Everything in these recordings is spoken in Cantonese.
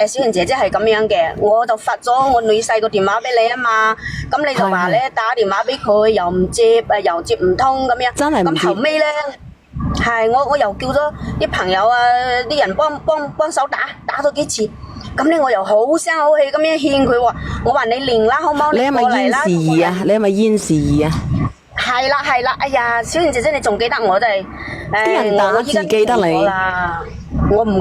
小賢姐姐係咁樣嘅，我就發咗我女婿個電話俾你啊嘛，咁你就話咧打電話俾佢又唔接，又接唔通咁樣，真係唔接。咁後尾咧係我又叫咗啲朋友啊啲人幫手打咗幾次，咁咧我又好聲好氣咁樣勸佢喎，我話你練啦好冇？你係咪燕時兒啊？你係咪燕時兒啊？係啦，哎呀，小賢姐姐你仲記得我真係，啲人打字記得你。我唔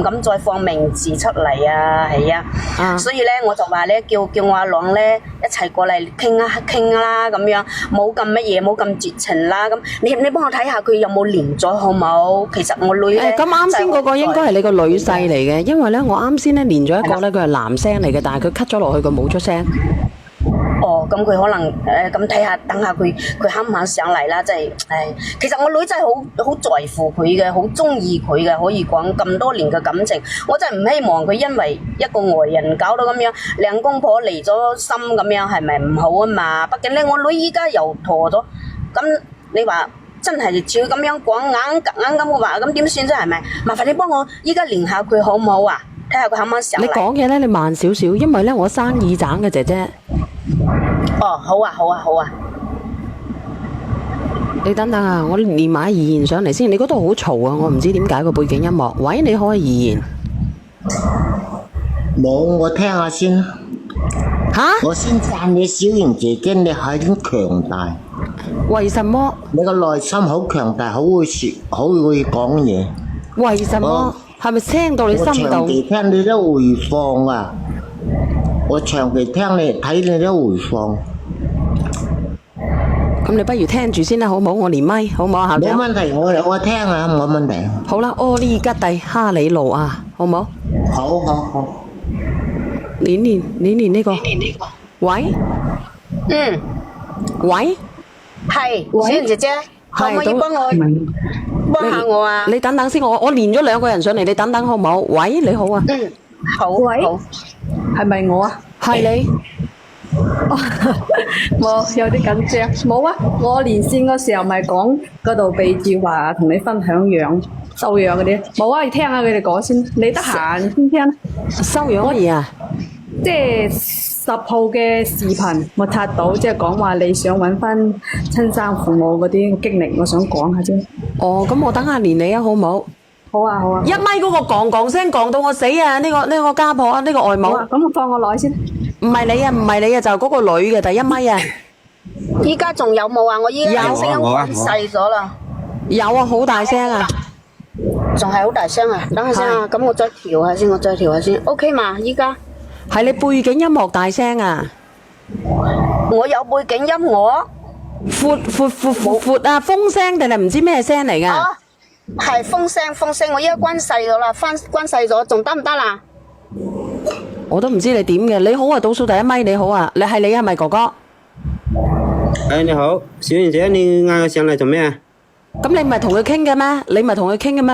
敢再放名字出嚟啊，係啊，所以咧我就話咧叫我阿朗咧一齊過嚟傾啦咁樣，冇咁乜嘢，冇咁絕情啦，咁你幫我睇下佢有冇連咗好冇？其實我女咧，咁啱先嗰個應該係你個女婿嚟嘅，因為咧我啱先咧連咗一個咧佢係男聲嚟嘅，但係佢 cut 咗落去佢冇出聲。哦，咁佢可能咁睇下，等下佢肯唔肯上嚟啦，即係其實我女真係好在乎佢嘅，好中意佢嘅，可以講咁多年嘅感情，我真係唔希望佢因為一個外人搞到咁樣，兩公婆離咗心咁樣，係咪唔好啊嘛？畢竟咧，我女依家又陀咗，咁你話真係照咁樣講硬咁嘅話，咁點算啫？係咪？麻煩你幫我依家連下佢好唔好啊？睇下佢肯唔肯上嚟。你講嘢咧，你慢少少，因為咧我生耳盞嘅姐姐。哦，好啊。你等等啊，我連埋怡言上嚟先。你嗰度好嘈啊，我唔知點解個背景音樂。喂，你好啊，怡言。冇，我聽下先啦。吓？我先讚你小賢姐姐，你很強大。為什麼？你個內心好強大，好會說，好會講嘢。為什麼？係咪聽到你心度？我長期聽你都回放啊！我長期聽你睇你都回放。咁你不如聽住先啦，好唔好？我連咪，好唔好啊，校長？冇問題，我聽啊，冇問題。好啦，阿哩吉蒂哈里路啊，好唔好？好。練呢個。喂？喂？係，小賢姐姐，可唔可以幫下我啊？你等等先，我連咗兩個人上嚟，你等等好唔好？喂，你好啊。好。喂，係咪我啊？係你。冇，有啲緊張。冇啊，我連線嗰時候咪講嗰度備註話同你分享收養嗰啲。冇啊，你聽下佢哋講先。你得閒先聽。收養乜嘢啊？即係10號嘅視頻我刷到，即係講話你想揾翻親生父母嗰啲經歷，我想講下啫。哦，咁我等下連你啊，好唔好？好啊。一咪嗰個講聲講到我死啊！呢個家婆啊，呢個外母。咁我放我落去先。唔係你啊，就嗰個女嘅第一咪啊。依家仲有冇啊？我依家聲音關細咗啦。有啊，好大聲啊！仲係好大聲啊！等下先啊，咁我再調下先。OK 嘛？依家係你背景音樂大聲啊！我有背景音樂。闊啊！風聲定係唔知咩聲嚟㗎？係風聲，我依家關細咗啦，關細咗，仲得唔得啦？我都唔知你點嘅。你好啊，倒數第一咪，你好啊，你係咪哥哥？你好，小賢姐，你嗌我上嚟做咩啊？咁你唔係同佢傾嘅咩？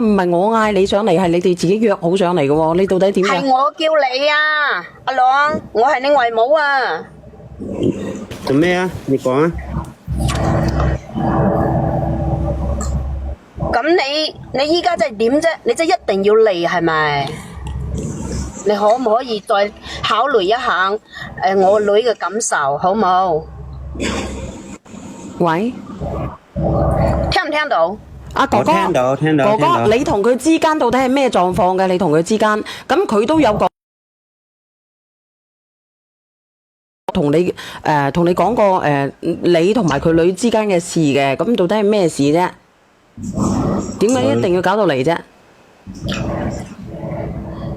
唔係我嗌你上嚟，係你哋自己約好上嚟嘅喎。你到底點樣？係我叫你啊，阿朗，我係你外母啊。做咩啊？你講啊。咁你依家即係點啫？你即係一定要嚟係咪？你可唔可以再考慮一下我女嘅感受，好冇？喂，聽唔聽到？阿哥哥，聽到。哥哥，你同佢之間到底係咩狀況嘅？你同佢之間，咁佢都有講同你講過你同埋佢女之間嘅事嘅，咁到底係咩事啫？點解一定要搞到嚟啫？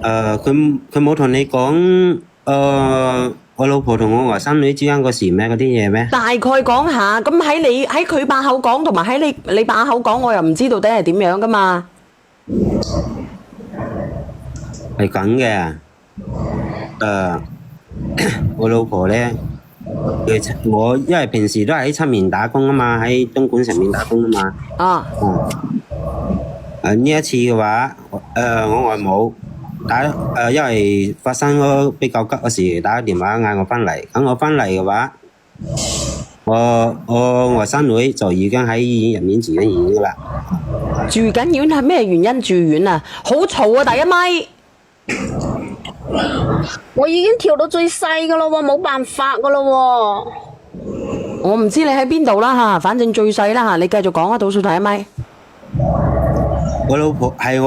佢冇同你講我老婆同我外甥女之間個事咩嗰啲嘢咩？大概講下，咁喺佢把口講，同埋喺你把口講，我又唔知到底係點樣噶嘛？係咁嘅，我老婆咧，我因為平時都係喺出面打工啊嘛，喺東莞上面打工啊嘛。呢一次嘅話，我外母因為發生咗比較急嘅事，打電話嗌我翻嚟。咁我翻嚟嘅話，我外甥女就已經喺醫院入面住緊院噶啦。住緊院係咩原因住院啊？好嘈啊！第一咪。我已經調到最細噶咯喎，冇辦法噶咯喎。我唔知你喺邊度啦嚇，反正最細啦嚇，你繼續講啊，倒數第一咪。我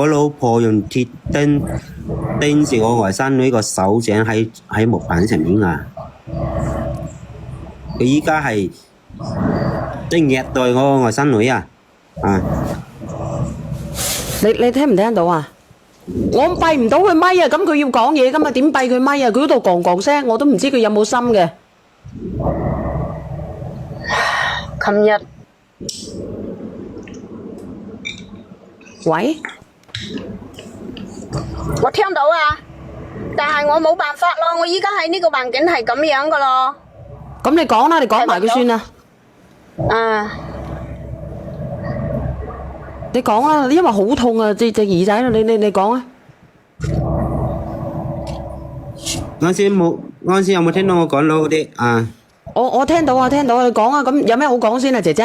老婆用鐵釘釘住我外甥女個手掌喺木板上面啊！佢依家係即係虐待我外甥女啊！啊！你聽唔聽到啊？我閉唔到佢咪啊，咁佢要講嘢噶嘛，點閉佢咪啊？佢嗰度講講聲，我都唔知佢有冇心嘅。琴日喂，我聽到啊，但係我冇辦法咯，我依家喺呢個環境係咁樣噶咯。咁你講啦，你講埋佢算啦。啊，你講啦，因為好痛啊，隻耳仔，你講啊。啱先有冇聽到我講到嗰啲啊？我聽到啊，你講啊，咁有咩好講先啊，姐姐？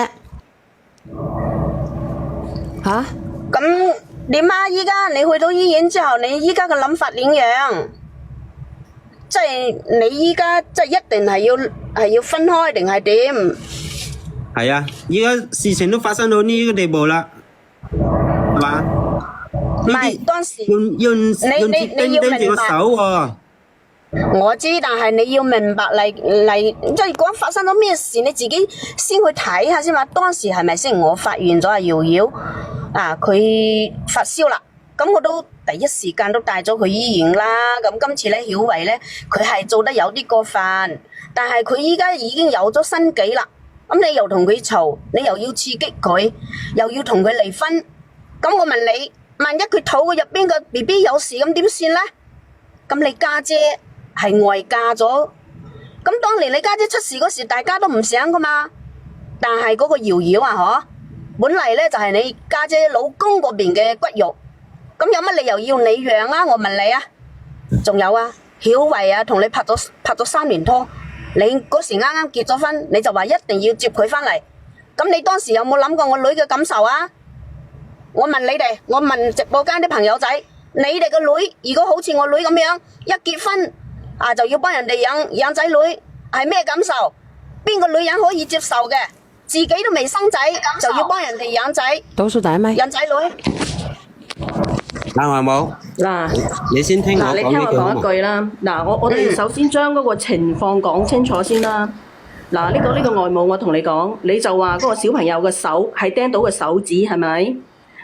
吓？咁點啊？依家你去到醫院之後，你依家嘅諗法點樣？即係你依家即係一定係要分開定係點？係啊，依家事情都發生到呢個地步啦，係嘛？唔係當時用鐵釘釘住個手喎。我知，但係你要明白嚟，即係講發生咗咩事，你自己先去睇下先嘛。當時係咪先？我發現咗阿瑤瑤啊，佢發燒啦，咁我都第一時間都帶咗佢醫院啦。咁今次咧，曉慧咧，佢係做得有啲過分，但係佢依家已經有咗身紀啦。咁你又同佢嘈，你又要刺激佢，又要同佢離婚。咁我問你，萬一佢肚入邊個 BB 有事，咁點算咧？咁你家姐係外嫁咗，咁當年你家姐出事嗰時，大家都唔想噶嘛。但係嗰個瑤瑤啊，嗬，本嚟咧就係你家姐老公嗰邊嘅骨肉，咁有乜理由要你養啊？我問你啊，仲有啊，曉慧啊，同你拍咗3年拖，你嗰時啱啱結咗婚，你就話一定要接佢翻嚟，咁你當時有冇諗過我女嘅感受啊？我問你哋，我問直播間啲朋友仔，你哋個女如果好似我女咁樣，一結婚啊就要幫人哋養仔女，係咩感受？邊個女人可以接受嘅？自己都未生仔就要幫人哋養仔，倒數第一咪。養仔女。啱係冇？嗱，你先聽我嗱，你聽我講講呢句好嘛？一句啦。嗱，我哋首先將嗰個情況講清楚先啦。嗱，呢個外母，我同你講，你就話嗰個小朋友嘅手係釘到個手指，係咪？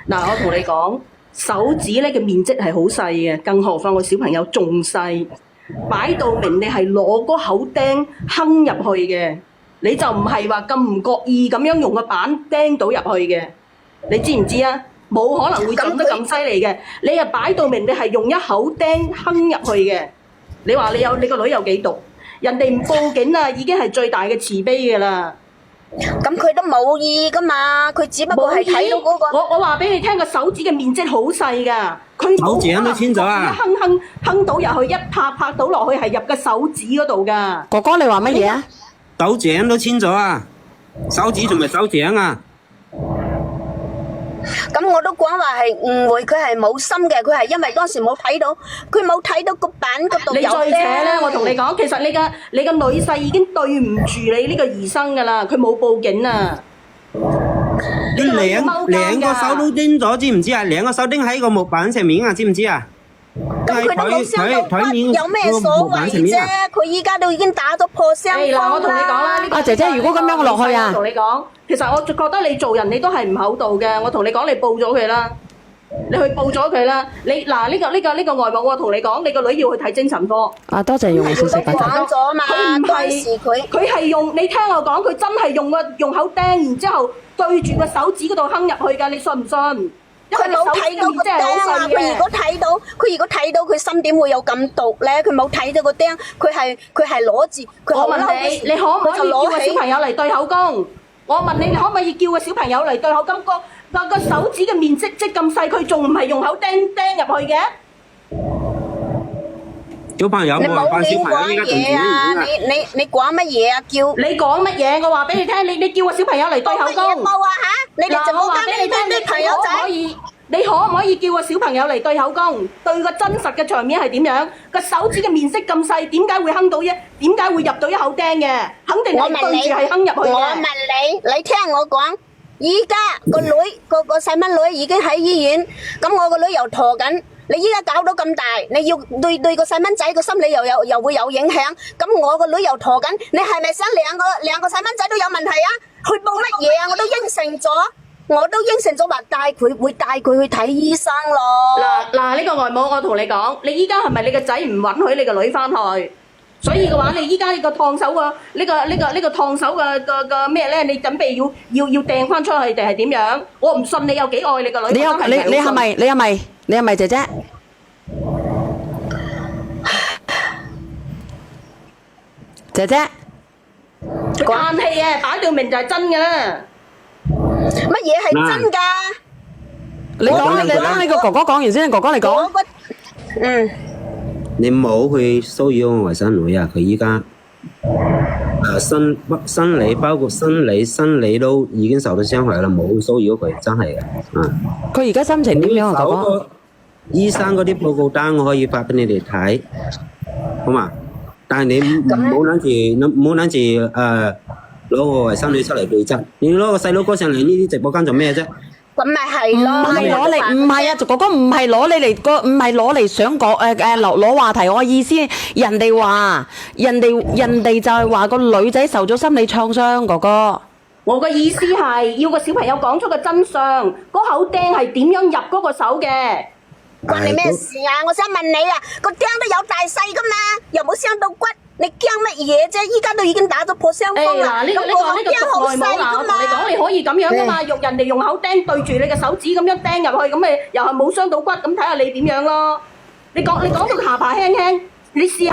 嗱，我同你講，手指咧嘅面積係好細嘅，更何況個小朋友仲細，擺到明你係攞嗰口釘鏗入去嘅，你就唔係話咁唔覺意咁樣用個板釘到入去嘅，你知唔知啊？冇可能會整得咁犀利嘅，你係擺到明你係用一口釘鏗入去嘅，你話你個女有幾毒？人哋唔報警啊，已經係最大嘅慈悲噶啦。咁佢都冇意噶嘛，佢只不過係睇到嗰個。我話俾你聽，個手指嘅面積好細噶，佢手掌都穿咗啊！一鏗到入去，一拍到落去係入個手指嗰度噶。哥哥你話乜嘢啊？手掌都穿咗啊！手指同埋手掌啊！咁我都講話係誤會，佢係冇心嘅，佢係因為當時冇睇到，佢冇睇到個板嗰度有你再扯咧，我同你講，其實你個女婿已經對唔住你呢個兒生噶啦，佢冇報警啊！你兩個手都釘咗，知唔知啊？兩個手釘喺個木板上面啊，知唔知啊？咁佢都冇傷到骨，有咩所謂啫？佢依家都已經打咗破傷風啦。我同你講啦，呢個姐姐，如果咁樣我落去啊，我同你講，其實我覺得你做人你都係唔厚道嘅。我同你講，你報咗佢啦，你去報咗佢啦。你嗱呢個外母，我同你講，你個女要去睇精神科。啊，多謝用你少少品講咗嘛，佢唔當係時佢係用，你聽我講，佢真係用口釘，然之後對住個手指嗰度鏗入去㗎，你信唔信？佢冇睇到個釘啊！佢如果睇到，佢心點會有咁毒咧？佢冇睇到個釘，佢係攞住，佢好我問你，你可唔可以叫個小朋友嚟對口供？我問你，你可唔可以叫個小朋友嚟對口供？個手指嘅面積咁細，佢仲唔係用口釘入去嘅？小朋友你冇辦法，小冇亂講朋友依家仲嘢啊！你講乜嘢啊？叫你講乜嘢？我話俾你聽，你叫個小朋友嚟對口供。冇啊嚇！你哋直播間啲朋友仔，你你可唔可以叫個小朋友嚟對口供，對個真實嘅場面係點樣？個手指嘅面色咁細，點解會哼到點解會入到一口釘嘅？肯定係對住係哼入去嘅。我問你，你聽我講，依家個女個細蚊女已經喺醫院，咁我個女又陀緊。你依家搞到咁大，你要對個細蚊仔個心理又會有影響，咁我個女又陀緊，你係咪想兩個細蚊仔都有問題啊？去報乜嘢啊？我都應承咗話會帶佢去睇醫生咯。嗱，呢個外母，我同你講，你依家係咪你個仔唔允許你個女翻去？所以嘅話，你依家呢個燙手個呢個燙手嘅咩咧？你準備要掟翻出去定係點樣？我唔信你有幾愛你個女。你係咪姐姐？姐姐，嘆氣啊！擺到明就係真嘅啦。乜嘢係真㗎？你等你個哥哥講完先，哥哥你講。你冇去騷擾我外甥女啊！佢依家生理包括生理都已經受到傷害啦，冇騷擾佢，真係嘅。佢而家心情點樣啊，哥哥？醫生嗰啲報告單我可以發俾你哋睇，好嘛？但係你唔好諗住攞個外甥女出嚟對質，你攞個細佬哥上嚟呢啲直播間做咩啫？咁咪係咯，唔係啊，哥哥唔係攞嚟想講攞話題。我意思，人哋就係話個女仔受咗心理創傷，哥哥。我嘅意思係要個小朋友講出個真相，嗰口釘係點樣入嗰個手嘅？關你咩事啊？我想問你啊，個釘都有大細噶嘛，又冇傷到骨，你驚乜嘢啫？依家都已經打咗破傷風啦，咁個口釘好細噶嘛。你講你可以咁樣噶嘛，人哋用口釘對住你嘅手指咁樣釘入去，咁咪又係冇傷到骨，咁睇下你點樣咯。你講到下巴輕輕，你試下。